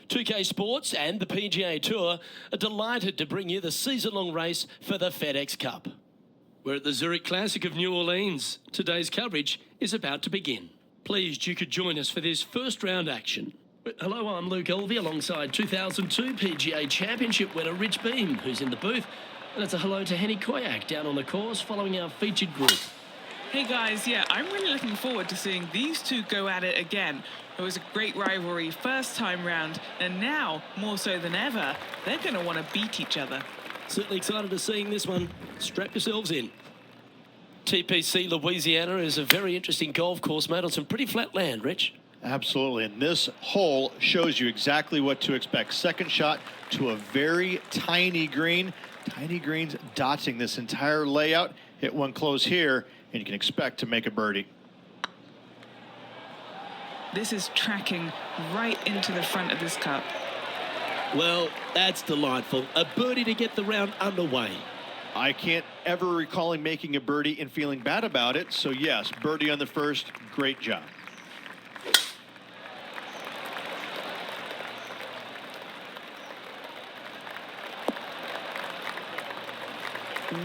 2K Sports and the PGA Tour are delighted to bring you the season-long race for the FedEx Cup. We're at the Zurich Classic of New Orleans. Today's coverage is about to begin. Pleased you could join us for this first round action. Hello, I'm Luke Elvey alongside 2002 PGA Championship winner Rich Beam, who's in the booth. And it's a hello to Henny Koyak down on the course following our featured group. Hey guys, yeah, I'm really looking forward to seeing these two go at it again. It was a great rivalry first time round, and now, more so than ever, they're going to want to beat each other. Certainly excited to seeing this one. Strap yourselves in. TPC Louisiana is a very interesting golf course made on some pretty flat land, Rich. Absolutely, and this hole shows you exactly what to expect. Second shot to a very tiny green. Tiny greens dotting this entire layout. Hit one close here, and you can expect to make a birdie. This is tracking right into the front of this cup. Well, that's delightful. A birdie to get the round underway. I can't ever recall him making a birdie and feeling bad about it, so yes, birdie on the first, great job.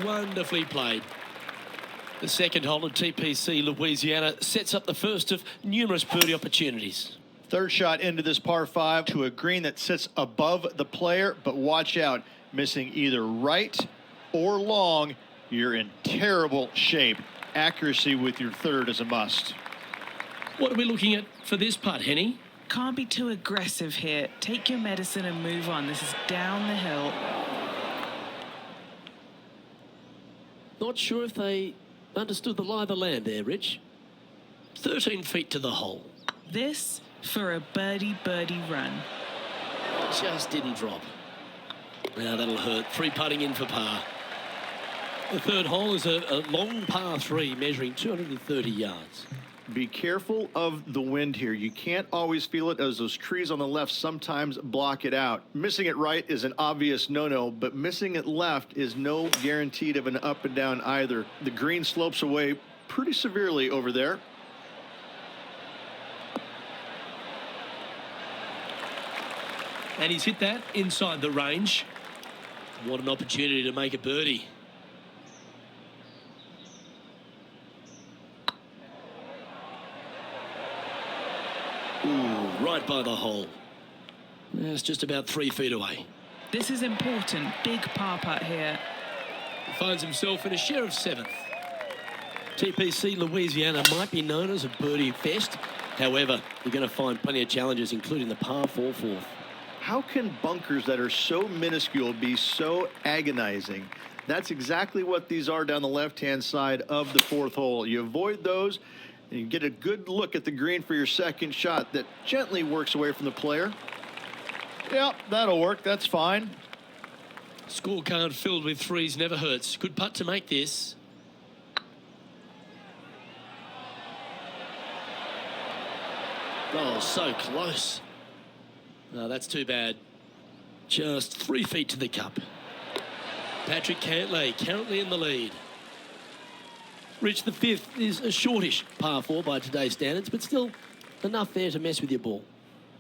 Wonderfully played. The second hole of TPC Louisiana sets up the first of numerous birdie opportunities. Third shot into this par 5 to a green that sits above the player, but watch out, missing either right or long, you're in terrible shape. Accuracy with your third is a must. What are we looking at for this putt, Henny? Can't be too aggressive here. Take your medicine and move on. This is down the hill. Not sure if they understood the lie of the land there, Rich. 13 feet to the hole. This for a birdie run. Just didn't drop. Now that'll hurt. 3 putting in for par. The third hole is a long par 3 measuring 230 yards. Be careful of the wind here. You can't always feel it, as those trees on the left sometimes block it out. Missing it right is an obvious no-no, but missing it left is no guaranteed of an up and down either. The green slopes away pretty severely over there. And he's hit that inside the range. What an opportunity to make a birdie. Ooh, right by the hole. It's just about 3 feet away. This is important. Big par putt here. He finds himself in a share of 7th. TPC Louisiana might be known as a birdie fest. However, you're going to find plenty of challenges, including the par 4 fourth. How can bunkers that are so minuscule be so agonizing? That's exactly what these are down the left-hand side of the fourth hole. You avoid those, and you get a good look at the green for your second shot that gently works away from the player. Yep, that'll work. That's fine. Scorecard filled with 3s never hurts. Good putt to make this. Oh, so close. No, that's too bad. Just 3 feet to the cup. Patrick Cantlay currently in the lead. Rich, the 5th is a shortish par 4 by today's standards, but still enough there to mess with your ball.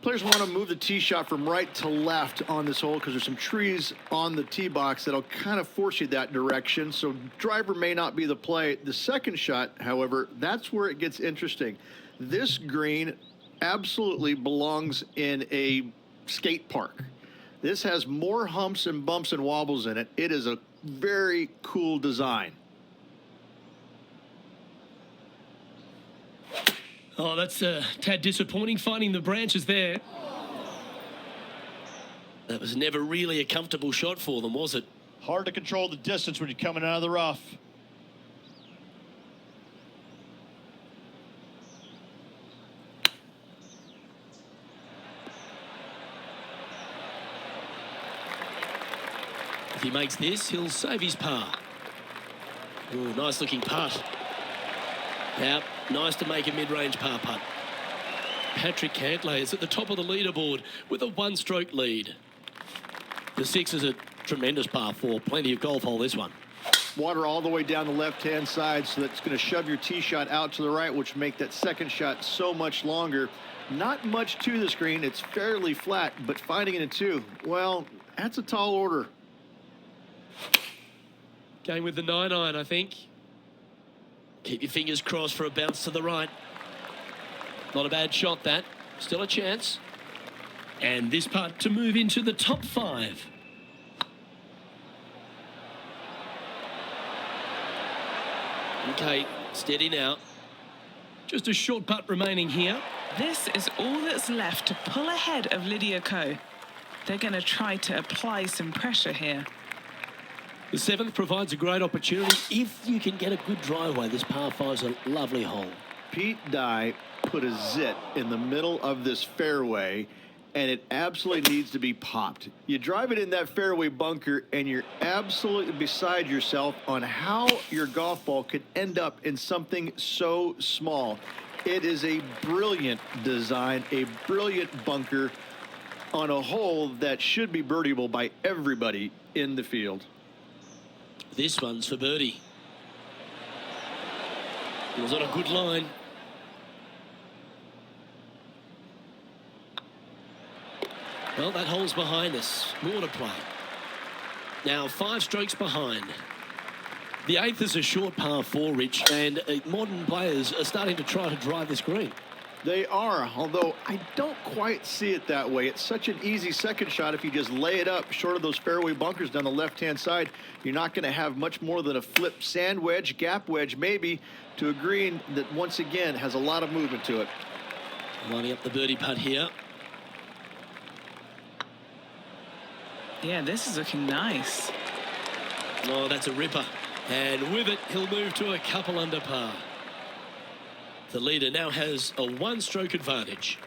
Players want to move the tee shot from right to left on this hole because there's some trees on the tee box that'll kind of force you that direction, so driver may not be the play. The second shot, however, that's where it gets interesting. This green absolutely belongs in a skate park. This has more humps and bumps and wobbles in it. It is a very cool design. Oh, that's a tad disappointing, finding the branches there. That was never really a comfortable shot for them, was it? Hard to control the distance when you're coming out of the rough. If he makes this, he'll save his par. Ooh, nice looking putt. Now, nice to make a mid-range par putt. Patrick Cantlay is at the top of the leaderboard with a 1-stroke lead. The 6 is a tremendous par 4. Plenty of golf hole, this one. Water all the way down the left-hand side, so that's going to shove your tee shot out to the right, which make that second shot so much longer. Not much to this green. It's fairly flat, but finding it in two, well, that's a tall order. Going with the 9-iron, I think. Keep your fingers crossed for a bounce to the right. Not a bad shot, that. Still a chance. And this putt to move into the top 5. Okay, steady now. Just a short putt remaining here. This is all that's left to pull ahead of Lydia Ko. They're going to try to apply some pressure here. The 7th provides a great opportunity if you can get a good driveway. This par 5's a lovely hole. Pete Dye put a zit in the middle of this fairway, and it absolutely needs to be popped. You drive it in that fairway bunker, and you're absolutely beside yourself on how your golf ball could end up in something so small. It is a brilliant design, a brilliant bunker on a hole that should be birdieable by everybody in the field. This one's for birdie. It was on a good line. Well, that hole's behind us. More to play. Now 5 strokes behind. The 8th is a short par 4, Rich, and modern players are starting to try to drive this green. They are, although I don't quite see it that way. It's such an easy second shot. If you just lay it up short of those fairway bunkers down the left-hand side, you're not going to have much more than a flip sand wedge, gap wedge maybe, to a green that once again has a lot of movement to it. Lining up the birdie putt here. Yeah, this is looking nice. Oh, that's a ripper. And with it, he'll move to a couple under par. The leader now has a 1-stroke advantage.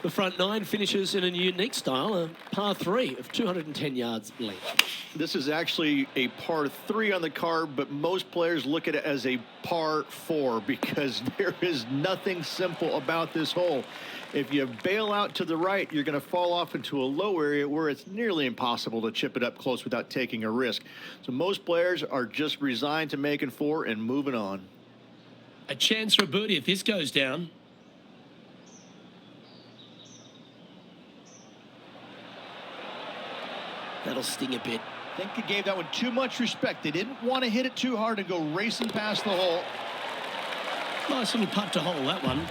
The front 9 finishes in a unique style, a par 3 of 210 yards length. This is actually a par 3 on the card, but most players look at it as a par 4 because there is nothing simple about this hole. If you bail out to the right, you're going to fall off into a low area where it's nearly impossible to chip it up close without taking a risk. So most players are just resigned to making 4 and moving on. A chance for a birdie if this goes down. That'll sting a bit. I think he gave that one too much respect. They didn't want to hit it too hard and go racing past the hole. Nice little putt to hole, that one.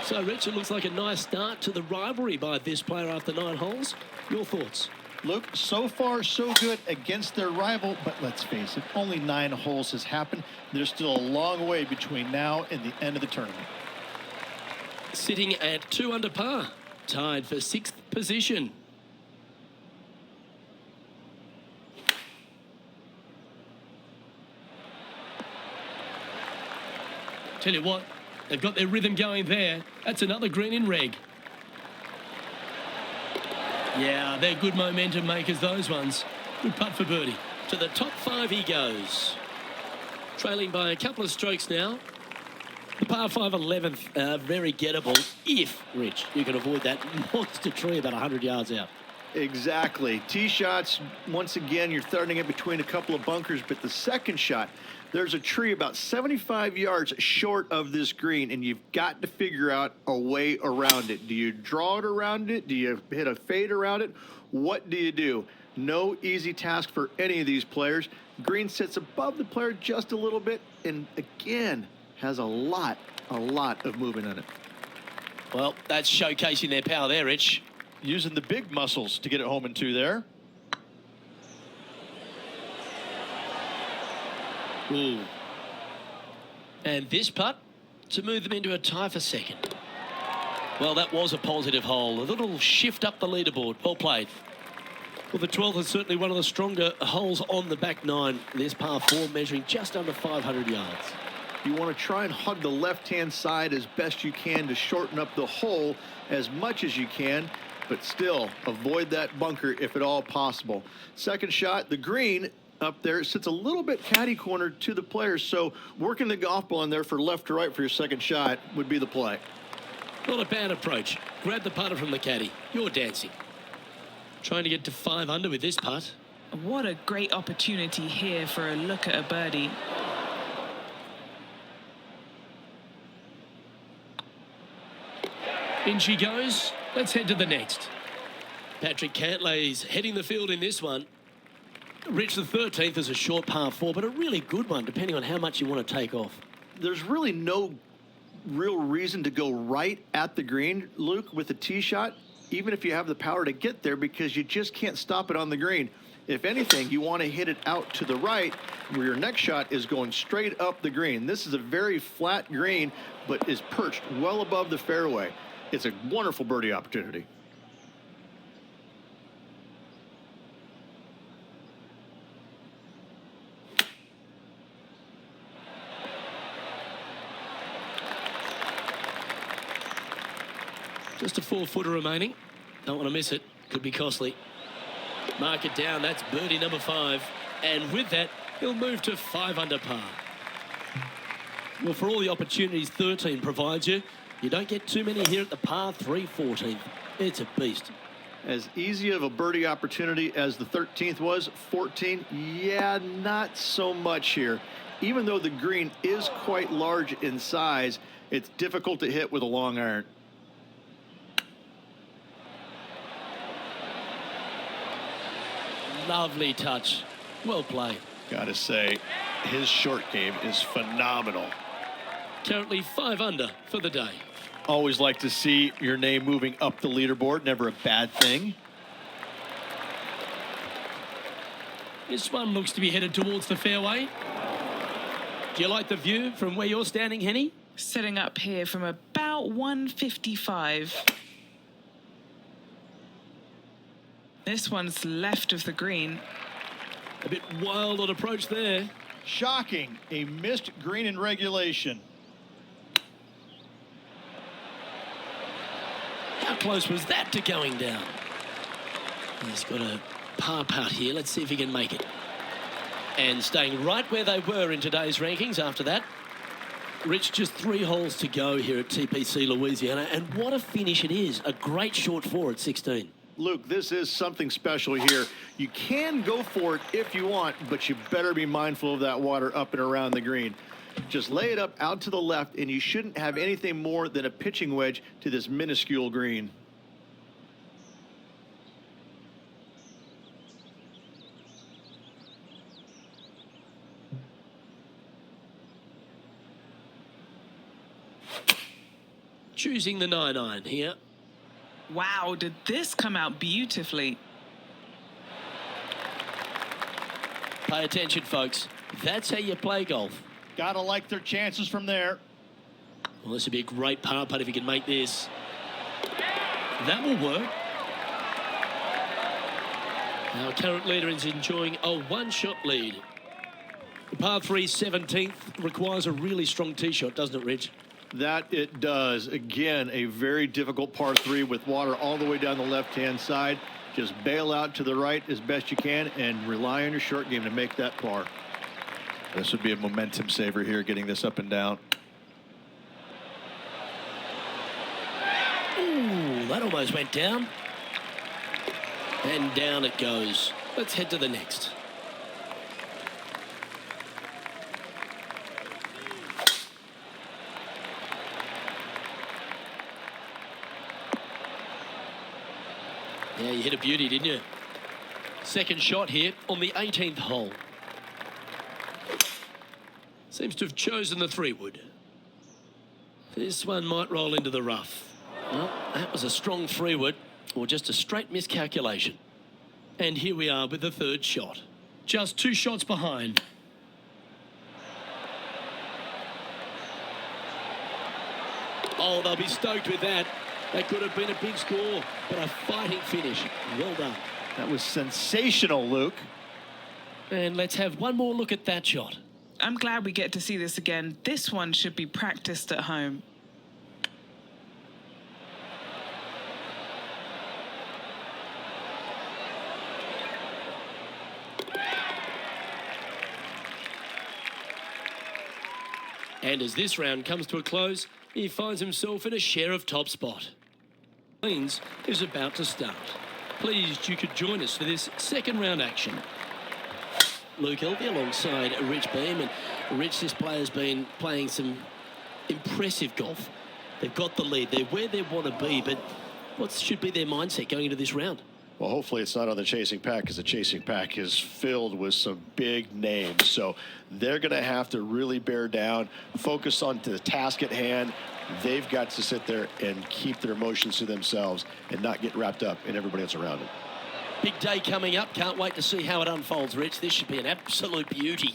So, Rich, it looks like a nice start to the rivalry by this player after 9 holes. Your thoughts? Luke, so far so good against their rival, but let's face it, only 9 holes has happened. There's still a long way between now and the end of the tournament. Sitting at 2 under par, tied for 6th position. Tell you what, they've got their rhythm going there. That's another green in reg. Yeah, they're good momentum makers, those ones. Good putt for birdie. To the top 5 he goes. Trailing by a couple of strokes now. The par 5 11th, very gettable if, Rich, you can avoid that monster tree about 100 yards out. Exactly. Tee shots, once again, you're throwing it between a couple of bunkers, but the second shot, there's a tree about 75 yards short of this green, and you've got to figure out a way around it. Do you draw it around it? Do you hit a fade around it? What do you do? No easy task for any of these players. Green sits above the player just a little bit, and again, has a lot of movement in it. Well, that's showcasing their power there, Rich. Using the big muscles to get it home in 2 there. Ooh. And this putt to move them into a tie for 2nd. Well, that was a positive hole. A little shift up the leaderboard. Well played. Well, the 12th is certainly one of the stronger holes on the back 9. This par 4 measuring just under 500 yards. You want to try and hug the left-hand side as best you can to shorten up the hole as much as you can, but still avoid that bunker if at all possible. Second shot, the green up there sits a little bit caddy cornered to the players, so working the golf ball in there for left to right for your second shot would be the play. Not a bad approach. Grab the putter from the caddy. You're dancing. Trying to get to 5 under with this putt. What a great opportunity here for a look at a birdie. In she goes. Let's head to the next. Patrick Cantlay's heading the field in this one. Rich, the 13th is a short par 4, but a really good one, depending on how much you want to take off. There's really no real reason to go right at the green, Luke, with a tee shot, even if you have the power to get there, because you just can't stop it on the green. If anything, you want to hit it out to the right, where your next shot is going straight up the green. This is a very flat green, but is perched well above the fairway. It's a wonderful birdie opportunity. Just a 4-footer remaining. Don't want to miss it. Could be costly. Mark it down. That's birdie number 5. And with that, he'll move to 5 under par. Well, for all the opportunities 13 provides you, you don't get too many here at the par 3 14th. It's a beast. As easy of a birdie opportunity as the 13th was, 14, yeah, not so much here. Even though the green is quite large in size, it's difficult to hit with a long iron. Lovely touch. Well played. Gotta say, his short game is phenomenal. Currently 5 under for the day. Always like to see your name moving up the leaderboard. Never a bad thing. This one looks to be headed towards the fairway. Do you like the view from where you're standing, Henny? Setting up here from about 155. This one's left of the green. A bit wild on approach there. Shocking. A missed green in regulation. How close was that to going down? He's got a par putt here. Let's see if he can make it. And staying right where they were in today's rankings after that. Rich, just 3 holes to go here at TPC Louisiana. And what a finish it is. A great short 4 at 16. Luke, this is something special here. You can go for it if you want, but you better be mindful of that water up and around the green. Just lay it up out to the left, and you shouldn't have anything more than a pitching wedge to this minuscule green. Choosing the 9-iron here. Wow, did this come out beautifully? Pay attention, folks. That's how you play golf. Gotta like their chances from there. Well, this would be a great par putt if he can make this. That will work. Our current leader is enjoying a 1-shot lead. The par 3 17th requires a really strong tee shot, doesn't it, Rich? That it does. Again, a very difficult par 3 with water all the way down the left-hand side. Just bail out to the right as best you can and rely on your short game to make that par. This would be a momentum saver here, getting this up and down. Ooh, that almost went down. And down it goes. Let's head to the next. Yeah, you hit a beauty, didn't you? Second shot here on the 18th hole. Seems to have chosen the 3-wood. This one might roll into the rough. Well, that was a strong 3-wood, or just a straight miscalculation. And here we are with the 3rd shot. Just 2 shots behind. Oh, they'll be stoked with that. That could have been a big score, but a fighting finish. Well done. That was sensational, Luke. And let's have one more look at that shot. I'm glad we get to see this again. This one should be practiced at home. And as this round comes to a close, he finds himself in a share of top spot. Is about to start. Pleased you could join us for this second round action. Luke Elvey alongside Rich Beam. And Rich, this player's been playing some impressive golf. They've got the lead. They're where they want to be, but what should be their mindset going into this round? Well, hopefully it's not on the chasing pack, because the chasing pack is filled with some big names. So they're going to have to really bear down, focus on the task at hand. They've got to sit there and keep their emotions to themselves and not get wrapped up in everybody else around them. Big day coming up. Can't wait to see how it unfolds, Rich. This should be an absolute beauty.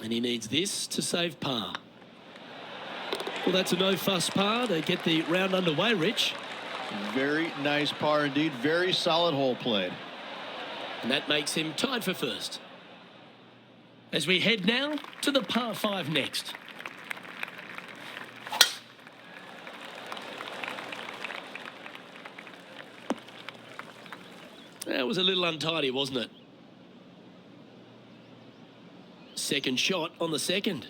And he needs this to save par. Well, that's a no-fuss par to get the round underway, Rich. Very nice par indeed. Very solid hole played. And that makes him tied for first. As we head now to the par 5 next. That was a little untidy, wasn't it? Second shot on the second.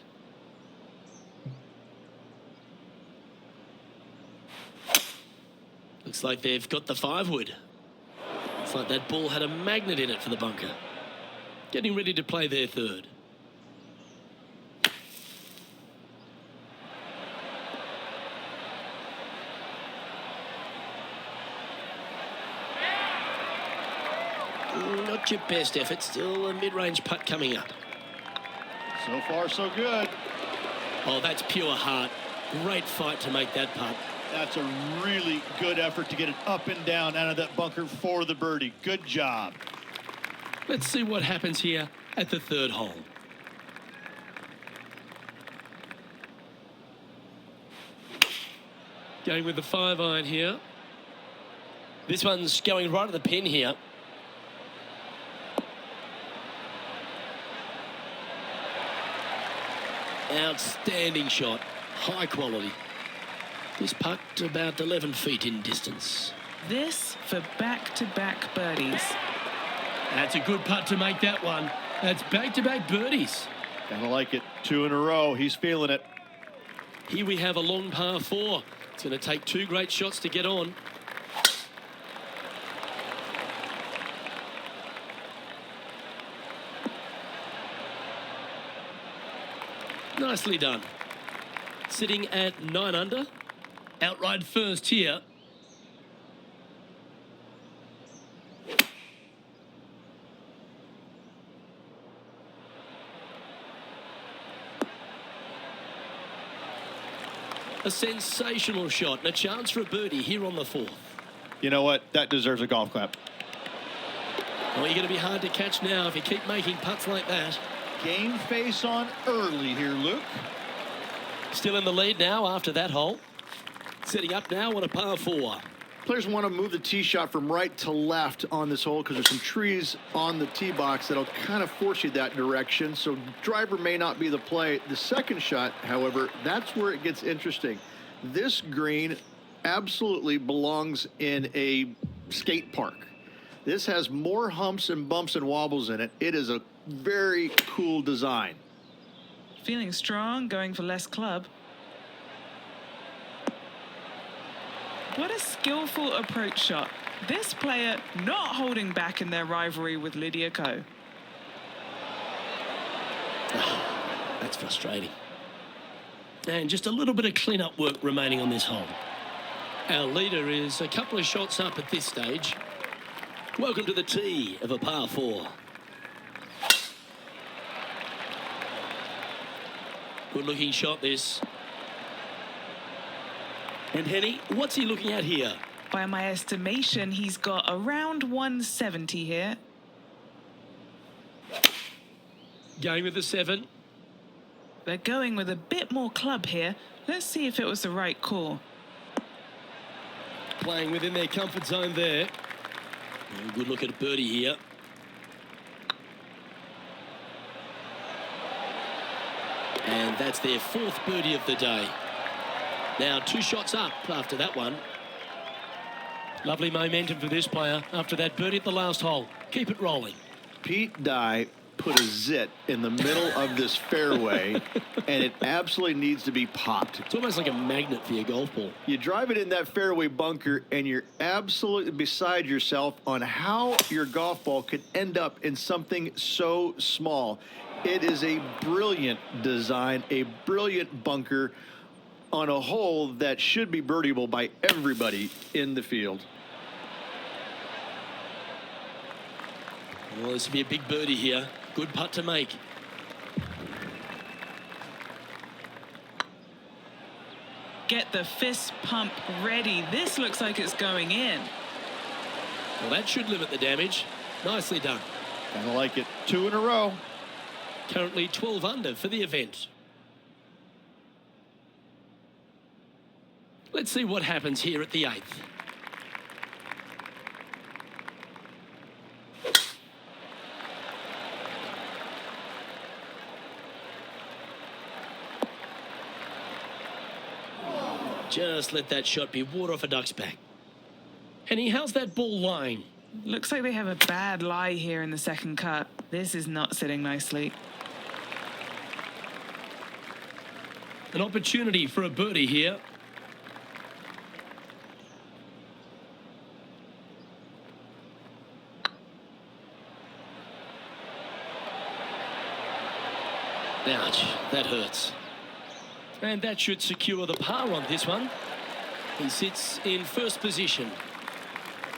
Looks like they've got the 5-wood. Looks like that ball had a magnet in it for the bunker. Getting ready to play their third. Not your best effort. Still a mid-range putt coming up. So far, so good. Oh, that's pure heart. Great fight to make that putt. That's a really good effort to get it up and down out of that bunker for the birdie. Good job. Let's see what happens here at the third hole. Going with the 5-iron here. This one's going right at the pin here. Outstanding shot. High quality. This putt about 11 feet in distance. This for back-to-back birdies. That's a good putt to make that one. That's back-to-back birdies. Kinda like it. 2 in a row. He's feeling it. Here we have a long par 4. It's going to take 2 great shots to get on. Nicely done. Sitting at 9 under. Outright first here. A sensational shot and a chance for a birdie here on the 4th. You know what? That deserves a golf clap. Well, you're going to be hard to catch now if you keep making putts like that. Game face on early here, Luke. Still in the lead now after that hole. Setting up now on a par 4. Players want to move the tee shot from right to left on this hole because there's some trees on the tee box that'll kind of force you that direction. So driver may not be the play. The second shot, however, that's where it gets interesting. This green absolutely belongs in a skate park. This has more humps and bumps and wobbles in it. It is a very cool design. Feeling strong, going for less club. What a skillful approach shot. This player not holding back in their rivalry with Lydia Ko. That's frustrating. And just a little bit of clean-up work remaining on this hole. Our leader is a couple of shots up at this stage. Welcome to the tee of a par 4. Good-looking shot, this. And Henny, what's he looking at here? By my estimation, he's got around 170 here. Going with the 7. They're going with a bit more club here. Let's see if it was the right call. Playing within their comfort zone there. Good look at a birdie here. And that's their 4th birdie of the day. Now 2 shots up after that one. Lovely momentum for this player after that birdie at the last hole. Keep it rolling. Pete Dye put a zit in the middle of this fairway, and it absolutely needs to be popped. It's almost like a magnet for your golf ball. You drive it in that fairway bunker, and you're absolutely beside yourself on how your golf ball could end up in something so small. It is a brilliant design, a brilliant bunker on a hole that should be birdieable by everybody in the field. Well, this will be a big birdie here. Good putt to make. Get the fist pump ready. This looks like it's going in. Well, that should limit the damage. Nicely done. Kind of like it. 2 in a row. Currently 12 under for the event. Let's see what happens here at the 8th. Just let that shot be water off a duck's back. Henny, how's that ball lying? Looks like they have a bad lie here in the second cut. This is not sitting nicely. An opportunity for a birdie here. Ouch, that hurts. And that should secure the par on this one. He sits in first position.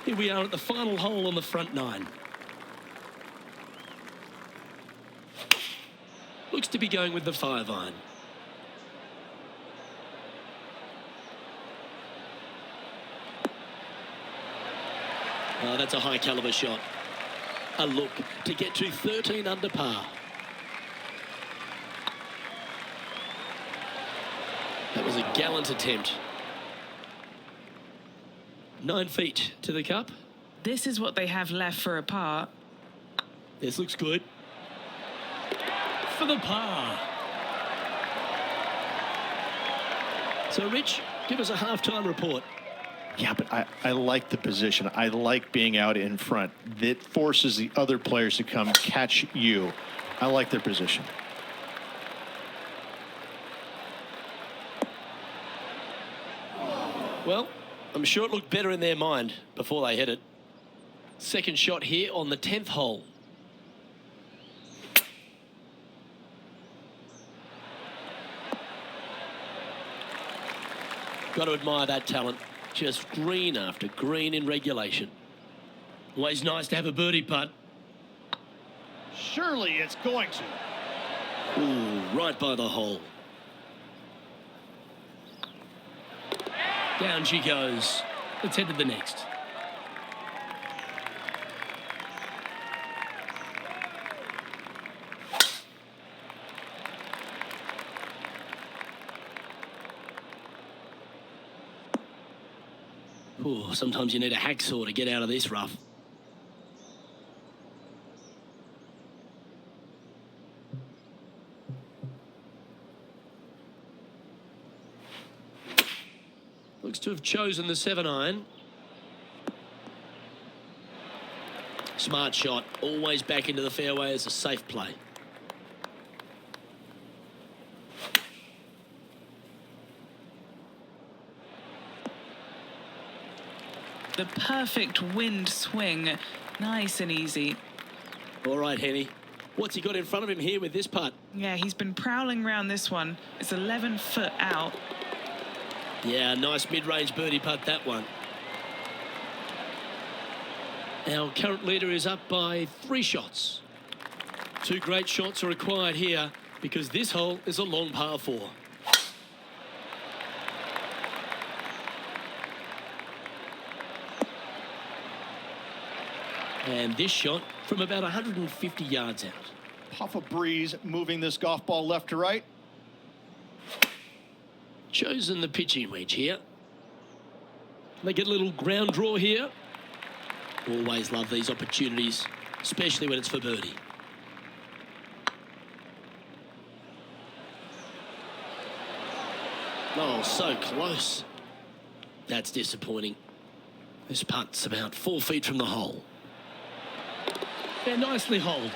Here we are at the final hole on the front 9. Looks to be going with the 5-iron. Oh, that's a high caliber shot. A look to get to 13 under par. That was a gallant attempt. 9 feet to the cup. This is what they have left for a par. This looks good. For the par. So, Rich, give us a halftime report. Yeah, but I like the position. I like being out in front. That forces the other players to come catch you. I like their position. Well, I'm sure it looked better in their mind before they hit it. Second shot here on the 10th hole. Got to admire that talent. Just green after green in regulation. Always nice to have a birdie putt. Surely it's going to. Ooh, right by the hole. Down she goes. Let's head to the next. Ooh, sometimes you need a hacksaw to get out of this rough. Looks to have chosen the 7-iron. Smart shot. Always back into the fairway as a safe play. The perfect wind swing. Nice and easy. All right, Henny. What's he got in front of him here with this putt? Yeah, he's been prowling around this one. It's 11 foot out. Yeah, nice mid-range birdie putt, that one. Our current leader is up by 3 shots. 2 great shots are required here because this hole is a long par 4. And this shot from about 150 yards out. Puff of breeze moving this golf ball left to right. Chosen the pitching wedge here. They get a little ground draw here. Always love these opportunities, especially when it's for birdie. Oh, so close. That's disappointing. This putt's about 4 feet from the hole. Yeah, nicely holed.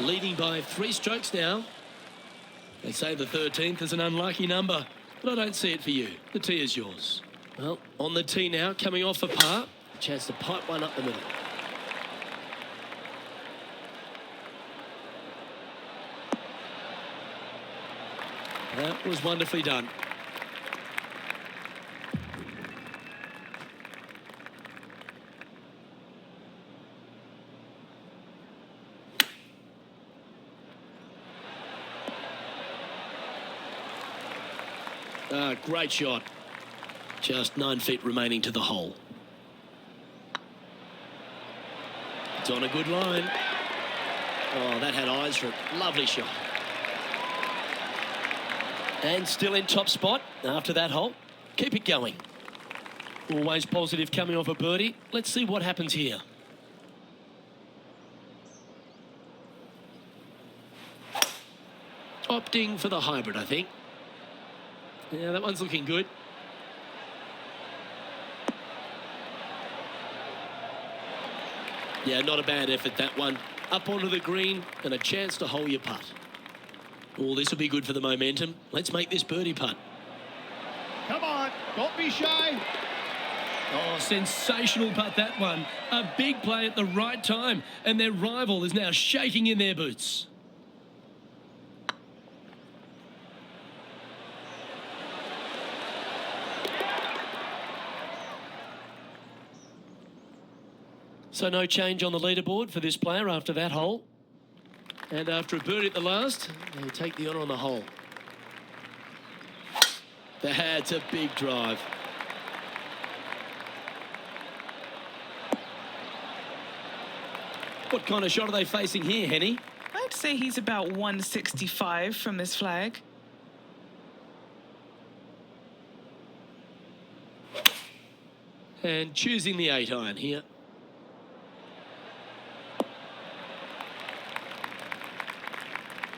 Leading by 3 strokes now. They say the 13th is an unlucky number, but I don't see it for you. The tee is yours. Well, on the tee now, coming off a par. Chance to pipe one up the middle. That was wonderfully done. Great shot. Just 9 feet remaining to the hole. It's on a good line. Oh, that had eyes for it. Lovely shot. And still in top spot after that hole. Keep it going. Always positive coming off a birdie. Let's see what happens here. Opting for the hybrid, I think. Yeah, that one's looking good. Yeah, not a bad effort, that one. Up onto the green and a chance to hole your putt. Oh, this will be good for the momentum. Let's make this birdie putt. Come on, don't be shy. Oh, sensational putt, that one. A big play at the right time, and their rival is now shaking in their boots. So no change on the leaderboard for this player after that hole. And after a birdie at the last, they take the honour on the hole. That's a big drive. What kind of shot are they facing here, Henny? I'd say he's about 165 from this flag. And choosing the 8-iron here.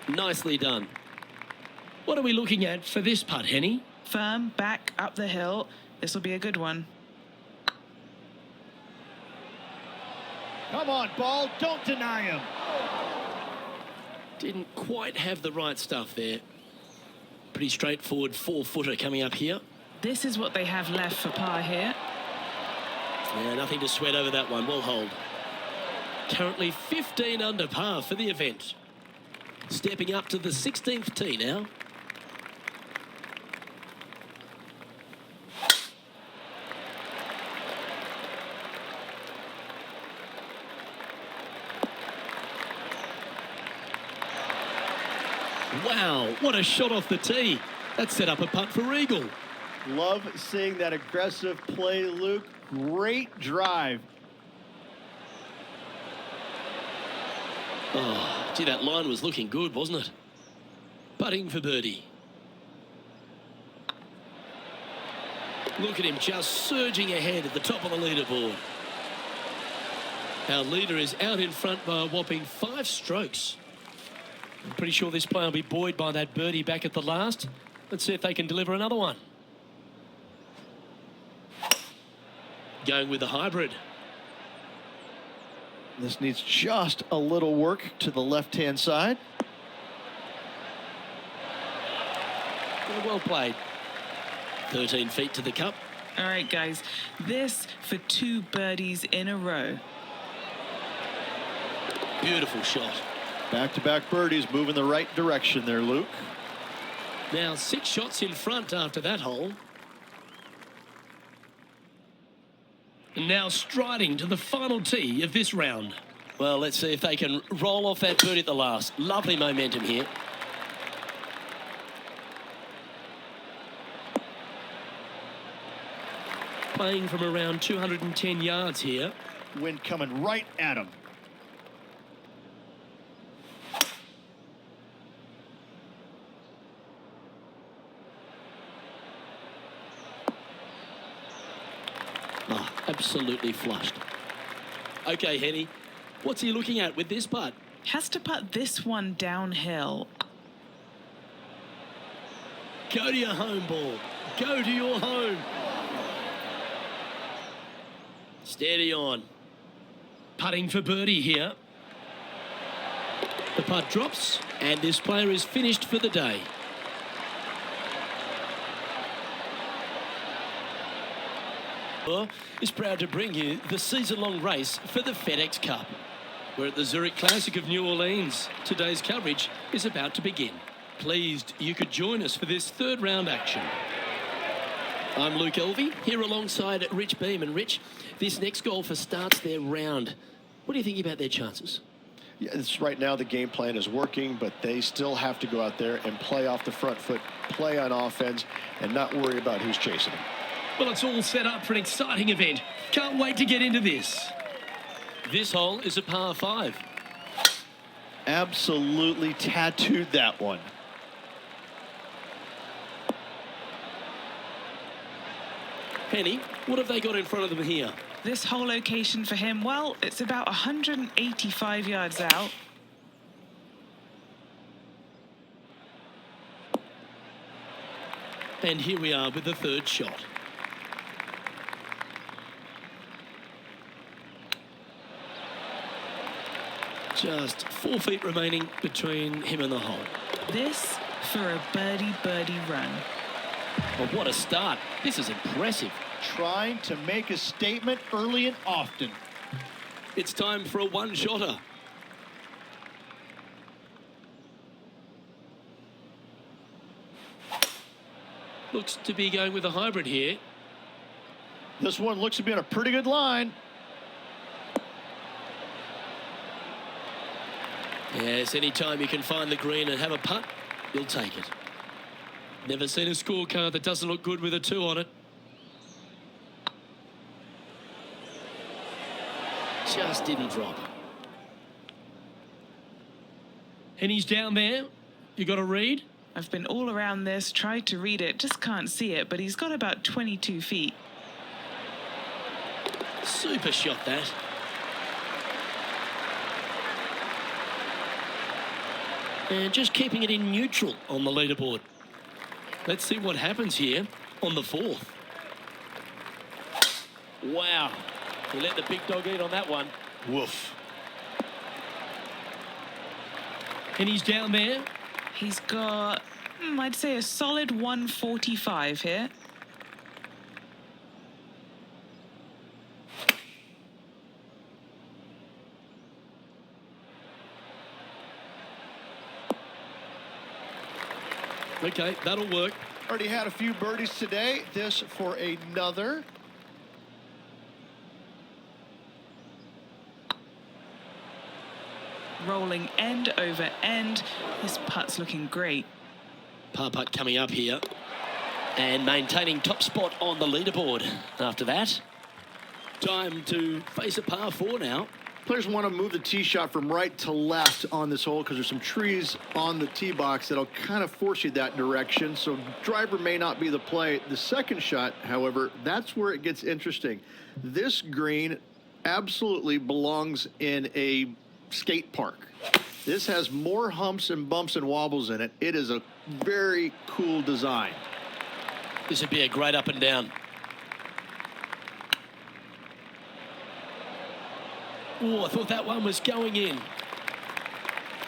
Nicely done. What are we looking at for this putt, Henny? Firm, back, up the hill. This will be a good one. Come on, ball, don't deny him. Didn't quite have the right stuff there. Pretty straightforward 4-footer coming up here. This is what they have left for par here. Yeah, nothing to sweat over that one. We'll hold. Currently 15 under par for the event. Stepping up to the 16th tee now. Wow, what a shot off the tee. That set up a putt for eagle. Love seeing that aggressive play, Luke. Great drive. Oh, gee, that line was looking good, wasn't it? Putting for birdie. Look at him just surging ahead at the top of the leaderboard. Our leader is out in front by a whopping 5 strokes. I'm pretty sure this player will be buoyed by that birdie back at the last. Let's see if they can deliver another one. Going with the hybrid. This needs just a little work to the left-hand side. Well played. 13 feet to the cup. All right, guys. This for 2 birdies in a row. Beautiful shot. Back-to-back birdies moving the right direction there, Luke. Now 6 shots in front after that hole. And now striding to the final tee of this round. Well, let's see if they can roll off that birdie at the last. Lovely momentum here. Playing from around 210 yards here. Wind coming right at him. Oh, absolutely flushed. Okay, Henny, what's he looking at with this putt? Has to putt this one downhill. Go to your home ball. Go to your home. Steady on. Putting for birdie here. The putt drops, and this player is finished for the day. Is proud to bring you the season-long race for the FedEx Cup. We're at the Zurich Classic of New Orleans. Today's coverage is about to begin. Pleased you could join us for this third round action. I'm Luke Elvey, here alongside Rich Beam. And Rich, this next golfer starts their round. What do you think about their chances? Yeah, it's right now the game plan is working, but they still have to go out there and play off the front foot, play on offense, and not worry about who's chasing them. Well, it's all set up for an exciting event. Can't wait to get into this. This hole is a par 5. Absolutely tattooed that one. Penny, what have they got in front of them here? This whole location for him, well, it's about 185 yards out. And here we are with the third shot. Just 4 feet remaining between him and the hole. This for a birdie run. Well, what a start. This is impressive. Trying to make a statement early and often. It's time for a one-shotter. Looks to be going with a hybrid here. This one looks to be on a pretty good line. Yes, anytime you can find the green and have a putt, you'll take it. Never seen a scorecard that doesn't look good with a 2 on it. Just didn't drop. And he's down there. You got a read? I've been all around this, tried to read it, just can't see it, but he's got about 22 feet. Super shot, that. And just keeping it in neutral on the leaderboard. Let's see what happens here on the 4th. Wow. He let the big dog eat on that one. Woof. And he's down there. He's got, I'd say, a solid 145 here. Okay, that'll work. Already had a few birdies today. This for another. Rolling end over end. This putt's looking great. Par putt coming up here. And maintaining top spot on the leaderboard. After that, time to face a par 4 now. Players want to move the tee shot from right to left on this hole because there's some trees on the tee box that'll kind of force you that direction. So driver may not be the play. The second shot, however, that's where it gets interesting. This green absolutely belongs in a skate park. This has more humps and bumps and wobbles in it. It is a very cool design. This would be a great up and down. Oh, I thought that one was going in.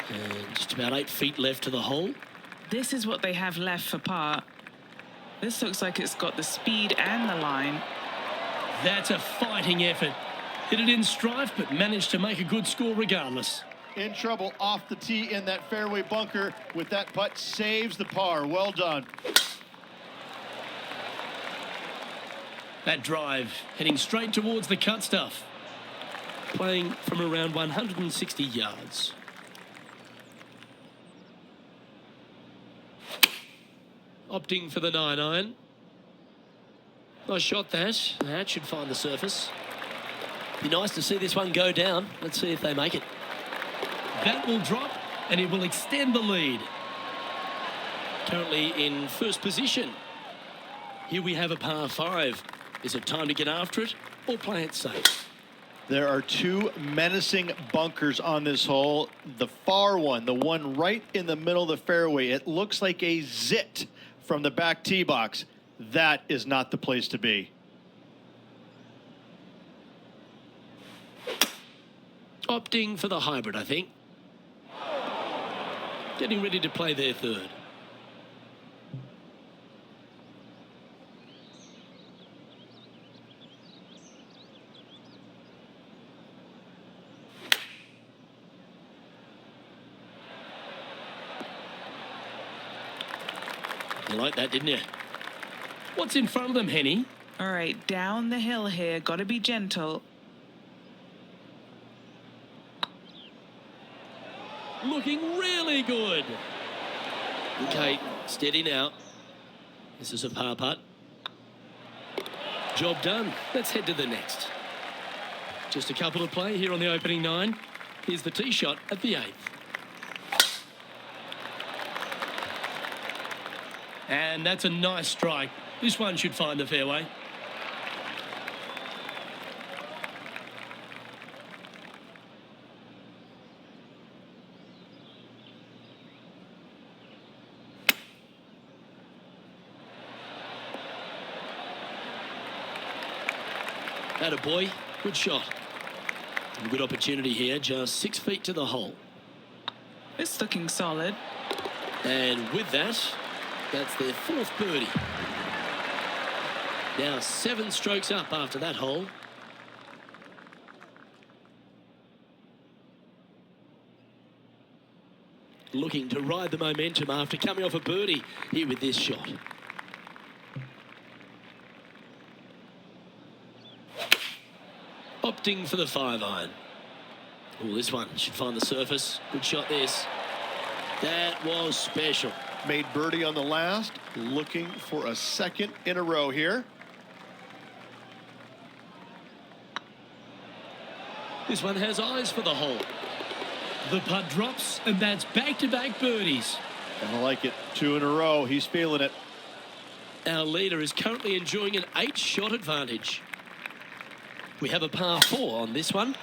And just about 8 feet left to the hole. This is what they have left for par. This looks like it's got the speed and the line. That's a fighting effort. Hit it in strife, but managed to make a good score regardless. In trouble off the tee in that fairway bunker with that putt, saves the par. Well done. That drive heading straight towards the cut stuff. Playing from around 160 yards. Opting for the 9-iron. Nice shot, that. That should find the surface. Be nice to see this one go down. Let's see if they make it. That will drop, and it will extend the lead. Currently in first position. Here we have a par 5. Is it time to get after it or play it safe? There are 2 menacing bunkers on this hole. The far one, the one right in the middle of the fairway, it looks like a zit from the back tee box. That is not the place to be. Opting for the hybrid, I think. getting ready to play their third. You like that, didn't you? What's in front of them, Henny? All right, down the hill here. Got to be gentle. Looking really good. Okay, steady now. This is a par putt. Job done. Let's head to the next. Just a couple to play here on the opening 9. Here's the tee shot at the 8th. And that's a nice strike. This one should find the fairway. Atta boy, good shot. And a good opportunity here, just 6 feet to the hole. It's looking solid. And with that, that's their 4th birdie. Now 7 strokes up after that hole. Looking to ride the momentum after coming off a birdie here with this shot. Opting for the 5-iron. Oh, this one should find the surface. Good shot this. That was special. Made birdie on the last, looking for a second in a row here. This one has eyes for the hole. The putt drops, and that's back-to-back birdies. I like it. 2 in a row. He's feeling it. Our leader is currently enjoying an 8-shot advantage. We have a par 4 on this one.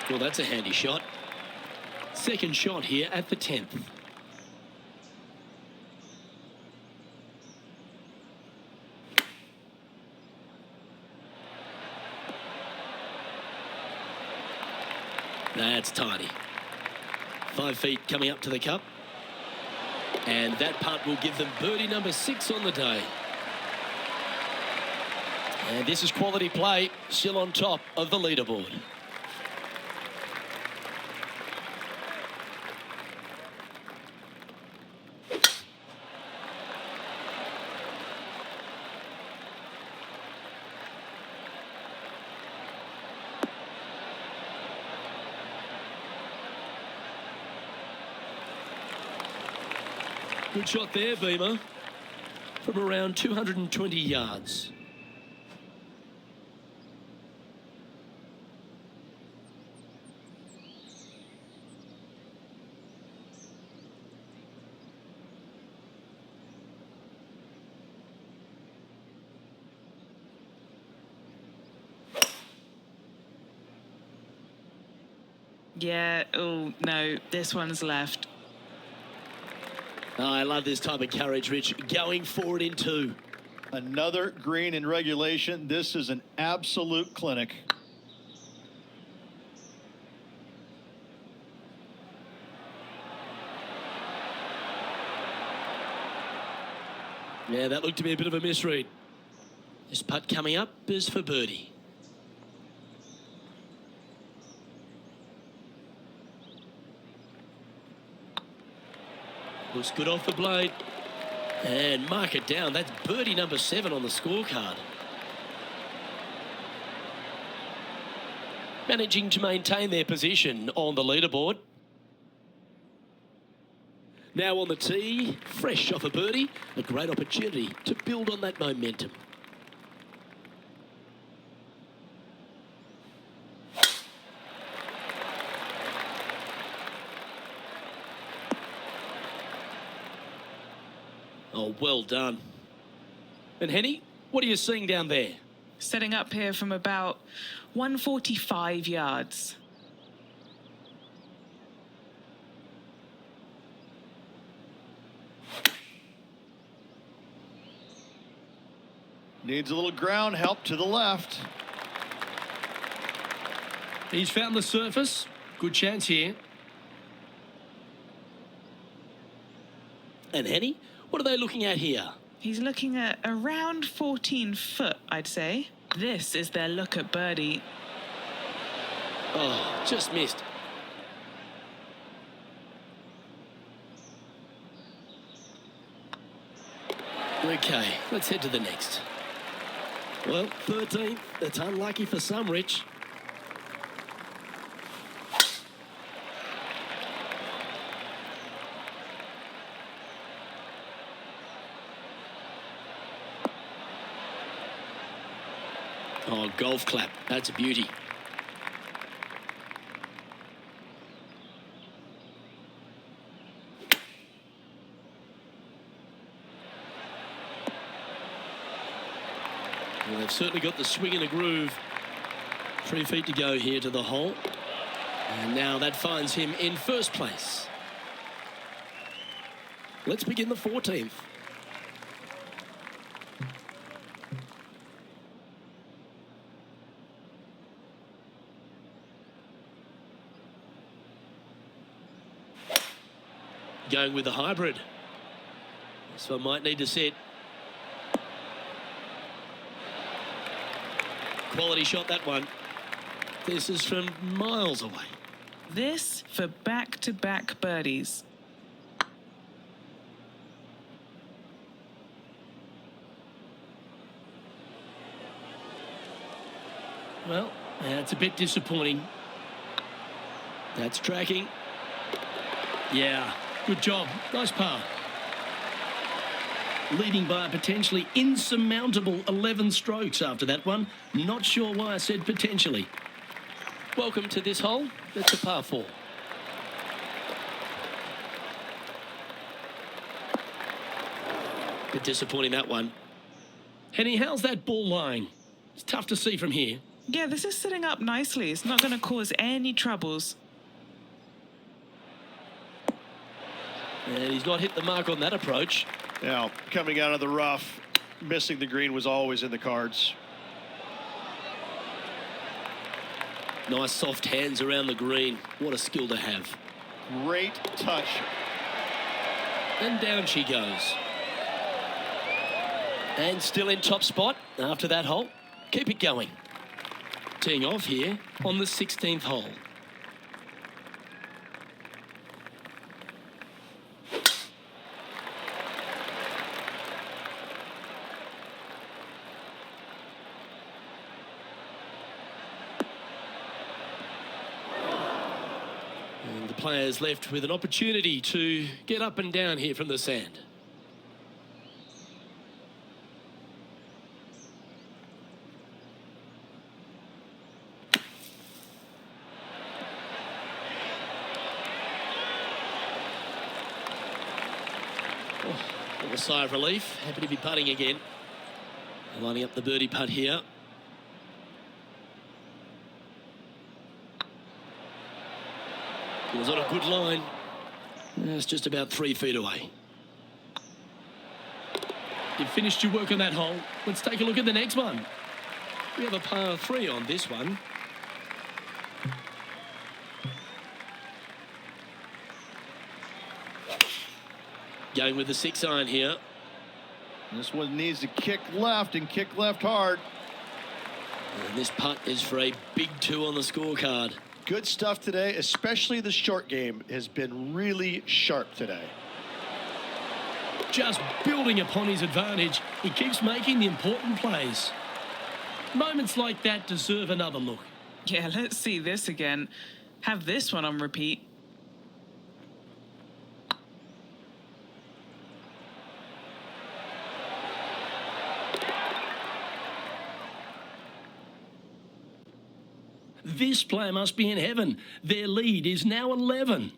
Well, that's a handy shot. Second shot here at the 10th. That's tidy. 5 feet coming up to the cup. And that putt will give them birdie number 6 on the day. And this is quality play, still on top of the leaderboard. Good shot there, Beamer, from around 220 yards. Yeah, oh, no, this one's left. Oh, I love this type of courage, Rich. Going forward in 2. Another green in regulation. This is an absolute clinic. Yeah, that looked to be a bit of a misread. This putt coming up is for birdie. Looks good off the blade. And mark it down. That's birdie number 7 on the scorecard. Managing to maintain their position on the leaderboard. Now on the tee, fresh off a birdie, a great opportunity to build on that momentum. Oh, well done. And Henny, what are you seeing down there? Setting up here from about 145 yards. Needs a little ground help to the left. He's found the surface. Good chance here. And Henny, what are they looking at here? He's looking at around 14 foot, I'd say. This is their look at birdie. Oh, just missed. Okay, let's head to the next. Well, 13th. That's unlucky for some, Rich. Oh, golf clap. That's a beauty. Well, they've certainly got the swing and a groove. 3 feet to go here to the hole. And now that finds him in first place. Let's begin the 14th. Going with the hybrid. This one might need to set. Quality shot, that one. This is from miles away. This for back-to-back birdies. Well, that's a bit disappointing. That's tracking. Yeah, good job. Nice par. Leading by a potentially insurmountable 11 strokes after that one. Not sure why I said potentially. Welcome to this hole. It's a par 4. Bit disappointing, that one. Henny, how's that ball lying? It's tough to see from here. Yeah, this is sitting up nicely. It's not going to cause any troubles. And he's not hit the mark on that approach. Now, coming out of the rough, missing the green was always in the cards. Nice soft hands around the green. What a skill to have. Great touch. And down she goes. And still in top spot after that hole. Keep it going. Teeing off here on the 16th hole. And the players left with an opportunity to get up and down here from the sand. A little sigh of relief. Happy to be putting again. Lining up the birdie putt here. It was on a good line. It's just about 3 feet away. You've finished your work on that hole. Let's take a look at the next one. We have a par 3 on this one. Going with the 6-iron here. This one needs to kick left and kick left hard. And this putt is for a big 2 on the scorecard. Good stuff today, especially the short game has been really sharp today. Just building upon his advantage. He keeps making the important plays. Moments like that deserve another look. Yeah, let's see this again. Have this one on repeat. This player must be in heaven. Their lead is now 11.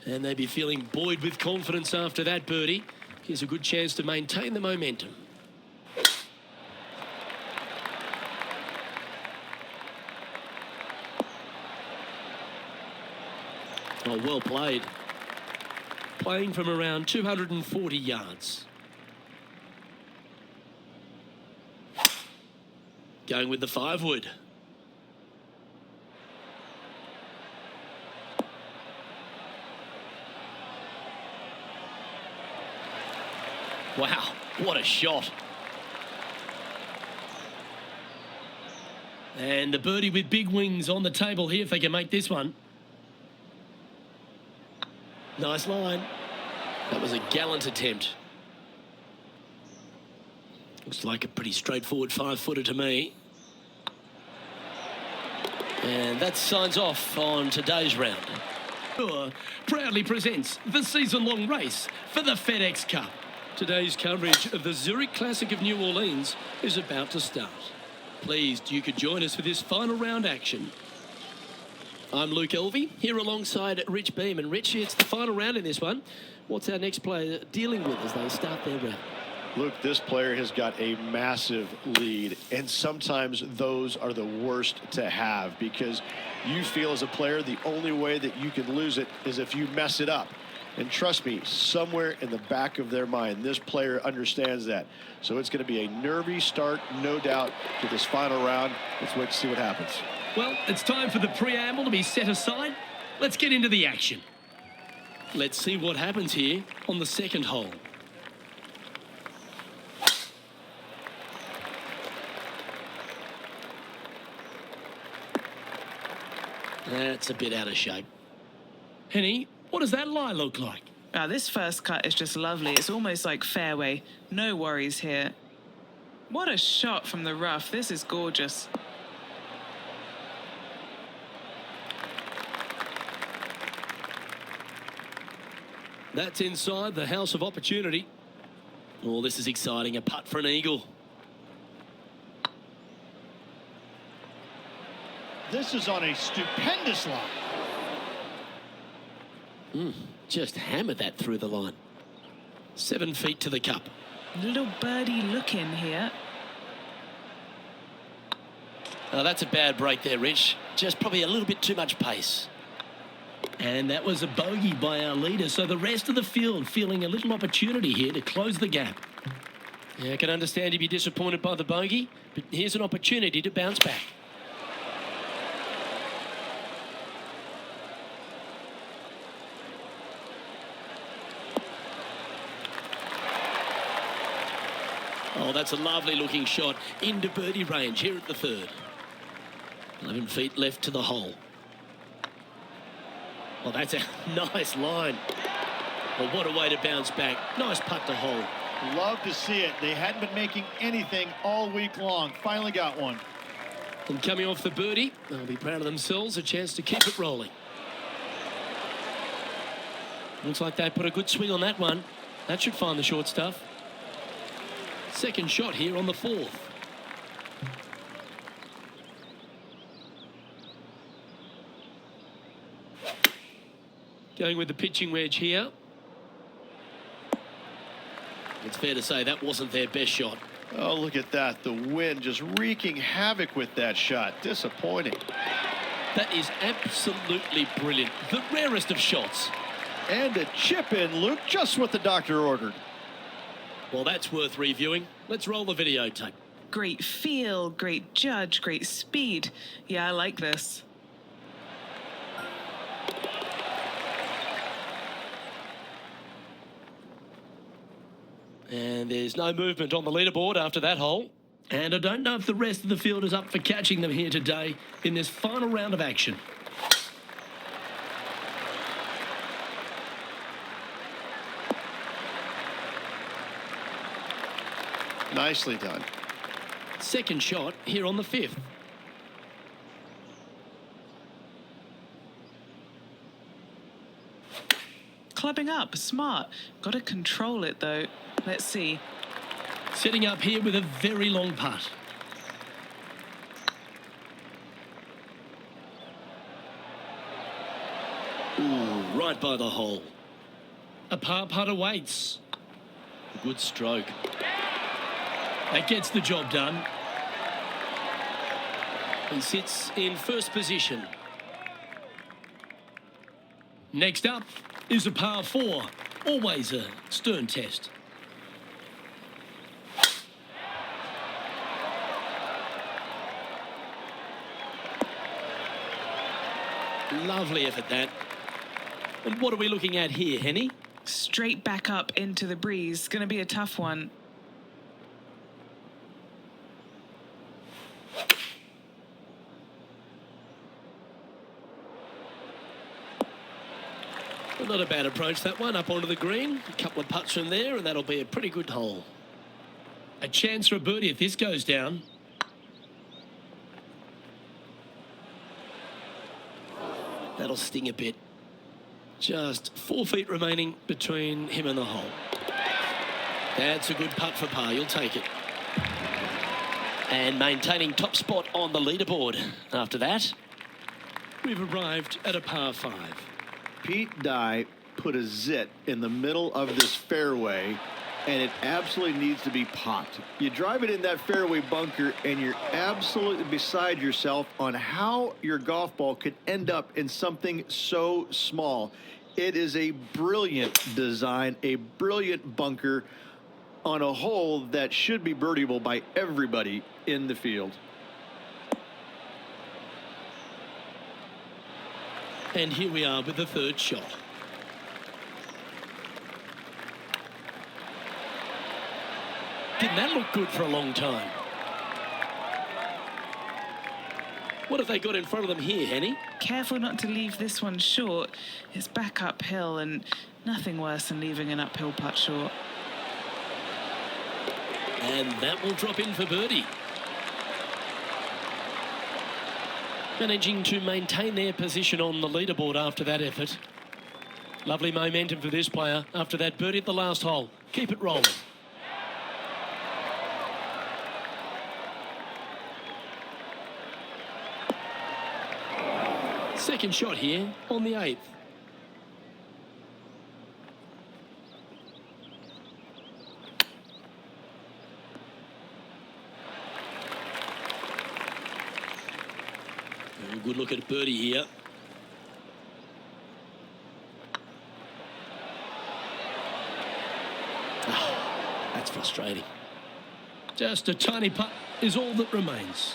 And they'd be feeling buoyed with confidence after that birdie. Here's a good chance to maintain the momentum. Oh, well played. Playing from around 240 yards. Going with the 5-wood. Wow, what a shot. And the birdie with big wings on the table here if they can make this one. Nice line. That was a gallant attempt. Looks like a pretty straightforward 5-footer to me. And that signs off on today's round. Tour proudly presents the season-long race for the FedEx Cup. Today's coverage of the Zurich Classic of New Orleans is about to start. Pleased you could join us for this final round action. I'm Luke Elvey, here alongside Rich Beam. And Rich, it's the final round in this one. What's our next player dealing with as they start their round? Luke, this player has got a massive lead, and sometimes those are the worst to have because you feel as a player the only way that you can lose it is if you mess it up. And trust me, somewhere in the back of their mind, this player understands that. So it's going to be a nervy start, no doubt, to this final round. Let's wait to see what happens. Well, it's time for the preamble to be set aside. Let's get into the action. Let's see what happens here on the second hole. That's a bit out of shape. Henny, what does that lie look like? This first cut is just lovely. It's almost like fairway. No worries here. What a shot from the rough. This is gorgeous. That's inside the house of opportunity. Oh, this is exciting. A putt for an eagle. This is on a stupendous line. Just hammered that through the line. 7 feet to the cup. Little birdie look in here. Oh, that's a bad break there, Rich. Just probably a little bit too much pace. And that was a bogey by our leader. So the rest of the field feeling a little opportunity here to close the gap. Yeah, I can understand you'd be disappointed by the bogey, but here's an opportunity to bounce back. Oh, that's a lovely looking shot into birdie range here at the third. 11 feet left to the hole. Well, that's a nice line. Well, what a way to bounce back. Nice putt to hole. Love to see it. They hadn't been making anything all week long. Finally got one. And coming off the birdie, they'll be proud of themselves. A chance to keep it rolling. Looks like they put a good swing on that one. That should find the short stuff. Second shot here on the fourth. Going with the pitching wedge here. It's fair to say that wasn't their best shot. Oh, look at that. The wind just wreaking havoc with that shot. Disappointing. That is absolutely brilliant. The rarest of shots. And a chip in, Luke, just what the doctor ordered. Well, that's worth reviewing. Let's roll the videotape. Great feel, great judge, great speed. Yeah, I like this. And there's no movement on the leaderboard after that hole. And I don't know if the rest of the field is up for catching them here today in this final round of action. Nicely done. Second shot here on the fifth. Clubbing up, smart. Got to control it though. Let's see. Setting up here with a very long putt. Ooh, right by the hole. A par putt awaits. A good stroke. That gets the job done. He sits in first position. Next up is a par 4. Always a stern test. Lovely effort, that. And what are we looking at here, Henny? Straight back up into the breeze. Going to be a tough one. Well, not a bad approach, that one, up onto the green. A couple of putts from there, and that'll be a pretty good hole. A chance for a birdie if this goes down. That'll sting a bit. Just 4 feet remaining between him and the hole. That's a good putt for par. You'll take it. And maintaining top spot on the leaderboard. After that, we've arrived at a par 5. Pete Dye put a zit in the middle of this fairway, and it absolutely needs to be popped. You drive it in that fairway bunker, and you're absolutely beside yourself on how your golf ball could end up in something so small. It is a brilliant design, a brilliant bunker on a hole that should be birdieable by everybody in the field. And here we are with the third shot. Didn't that look good for a long time? What have they got in front of them here, Henny? Careful not to leave this one short. It's back uphill, and nothing worse than leaving an uphill putt short. And that will drop in for birdie. Managing to maintain their position on the leaderboard after that effort. Lovely momentum for this player after that birdie at the last hole. Keep it rolling. Second shot here on the 8th. Good look at birdie here. Oh, that's frustrating. Just a tiny putt is all that remains.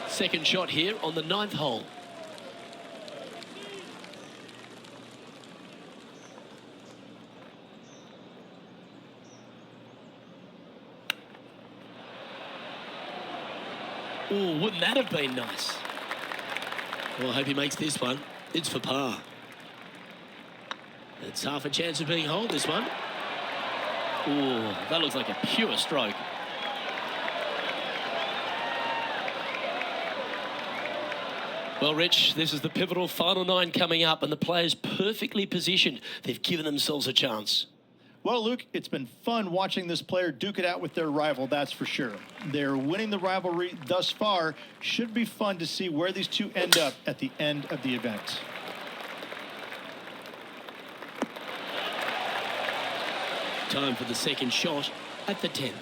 Second shot here on the 9th hole. Oh, wouldn't that have been nice? Well, I hope he makes this one. It's for par. It's half a chance of being holed, this one. Oh, that looks like a pure stroke. Well, Rich, this is the pivotal final 9 coming up, and the players perfectly positioned. They've given themselves a chance. Well, Luke, it's been fun watching this player duke it out with their rival, that's for sure. They're winning the rivalry thus far. Should be fun to see where these two end up at the end of the event. Time for the second shot at the 10th.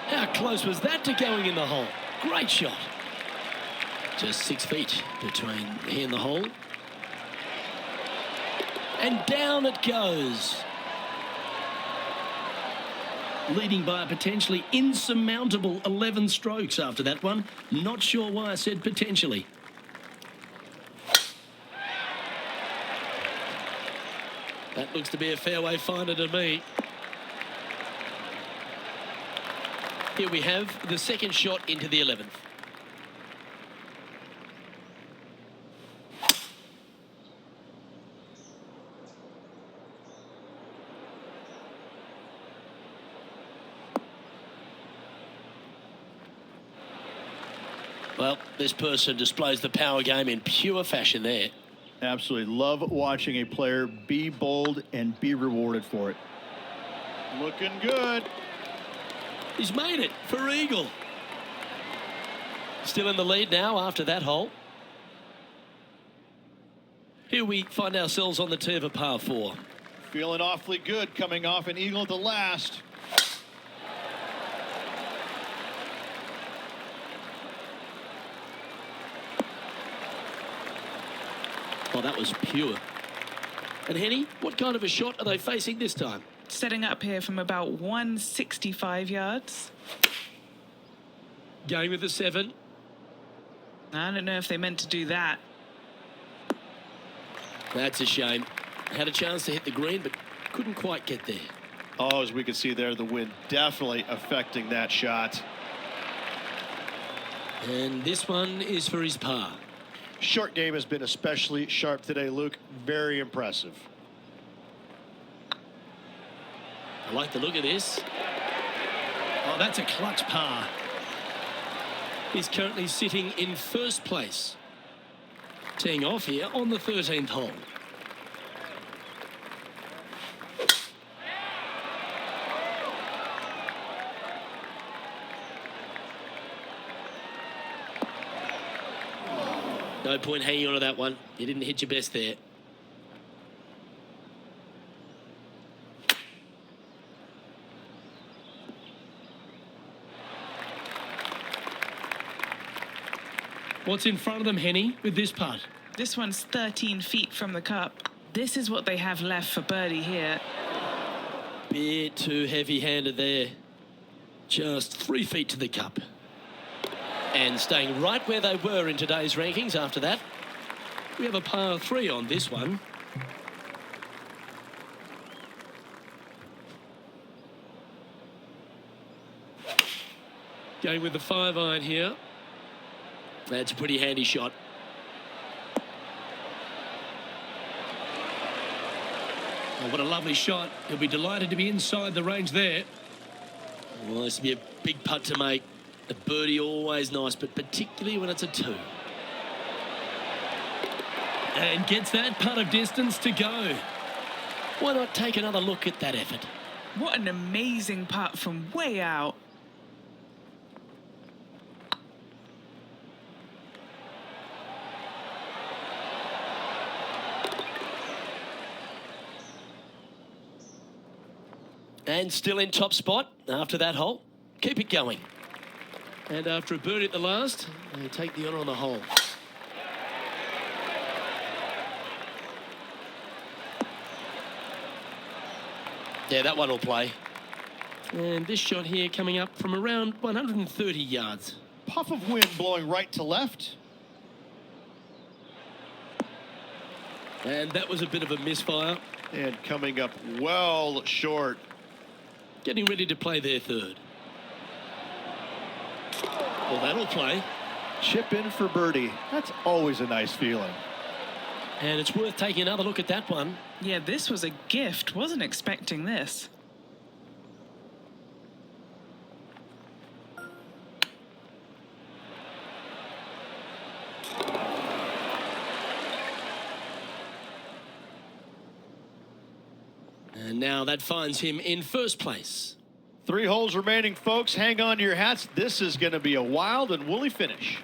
How close was that to going in the hole? Great shot. Just 6 feet between he and the hole. And down it goes. Leading by a potentially insurmountable 11 strokes after that one. Not sure why I said potentially. That looks to be a fairway finder to me. Here we have the second shot into the 11th. Well, this person displays the power game in pure fashion there. Absolutely love watching a player be bold and be rewarded for it. Looking good. He's made it for eagle. Still in the lead now after that hole. Here Here we find ourselves on the tee of a par 4. Feeling awfully good coming off an eagle at the last. Oh, that was pure. And Henny, what kind of a shot are they facing this time? Setting up here from about 165 yards. Going with the 7. I don't know if they meant to do that. That's a shame. Had a chance to hit the green, but couldn't quite get there. Oh, as we can see there, the wind definitely affecting that shot. And this one is for his par. Short game has been especially sharp today, Luke. Very impressive. I like the look of this. Oh, that's a clutch par. He's currently sitting in first place. Teeing off here on the 13th hole. No point hanging on to that one. You didn't hit your best there. What's in front of them, Henny, with this putt? This one's 13 feet from the cup. This is what they have left for birdie here. Bit too heavy-handed there. Just 3 feet to the cup. And staying right where they were in today's rankings after that. We have a par 3 on this one. Going with the 5-iron here. That's a pretty handy shot. Oh, what a lovely shot. He'll be delighted to be inside the range there. Well, this will be a big putt to make. A birdie always nice, but particularly when it's a 2. And gets that putt of distance to go. Why not take another look at that effort? What an amazing putt from way out. And still in top spot after that hole. Keep it going. And after a birdie at the last, they take the honour on the hole. Yeah, that one will play. And this shot here coming up from around 130 yards. Puff of wind blowing right to left. And that was a bit of a misfire. And coming up well short. Getting ready to play their 3rd. Well, that'll play. Chip in for birdie. That's always a nice feeling. And it's worth taking another look at that one. Yeah, this was a gift. Wasn't expecting this. And now that finds him in first place. 3 holes remaining, folks. Hang on to your hats. This is going to be a wild and woolly finish.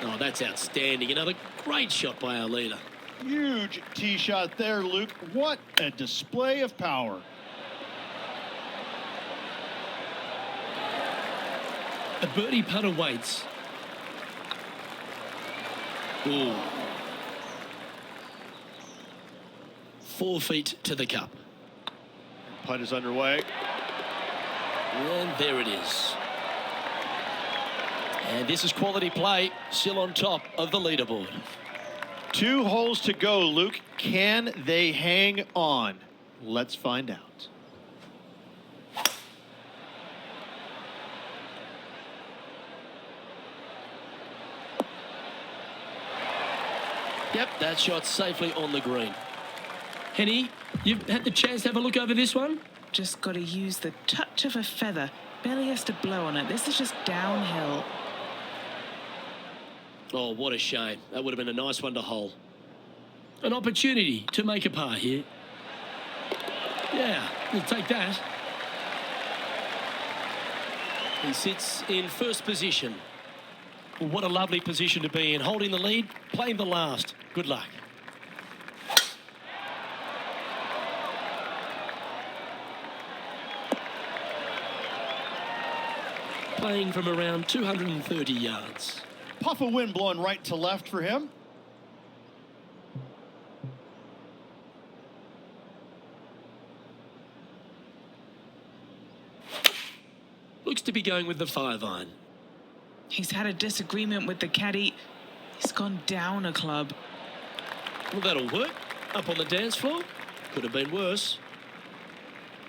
Oh, that's outstanding. Another great shot by our leader. Huge tee shot there, Luke. What a display of power. A birdie putt awaits. Ooh. 4 feet to the cup. Putt is underway. And there it is. And this is quality play, still on top of the leaderboard. 2 holes to go, Luke. Can they hang on? Let's find out. Yep, that shot's safely on the green. Henny, you've had the chance to have a look over this one? Just got to use the touch of a feather. Barely has to blow on it. This is just downhill. Oh, what a shame. That would have been a nice one to hole. An opportunity to make a par here. Yeah, we'll take that. He sits in first position. What a lovely position to be in. Holding the lead, playing the last. Good luck. Playing from around 230 yards. Puff of wind blowing right to left for him. Looks to be going with the 5-iron. He's had a disagreement with the caddy. He's gone down a club. Well, that'll work. Up on the dance floor. Could have been worse.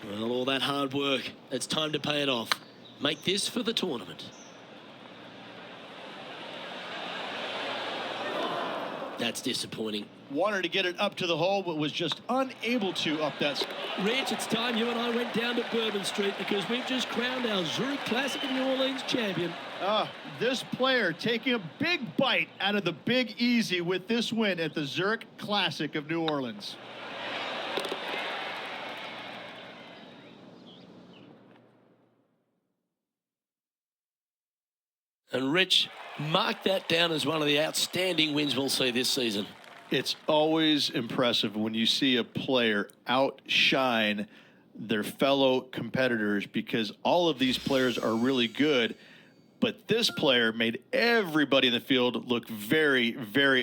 Well, all that hard work. It's time to pay it off. Make this for the tournament. That's disappointing. Wanted to get it up to the hole, but was just unable to up that. Rich, it's time you and I went down to Bourbon Street because we've just crowned our Zurich Classic of New Orleans champion. This player taking a big bite out of the Big Easy with this win at the Zurich Classic of New Orleans. And Rich, mark that down as one of the outstanding wins we'll see this season. It's always impressive when you see a player outshine their fellow competitors, because all of these players are really good, but this player made everybody in the field look very, very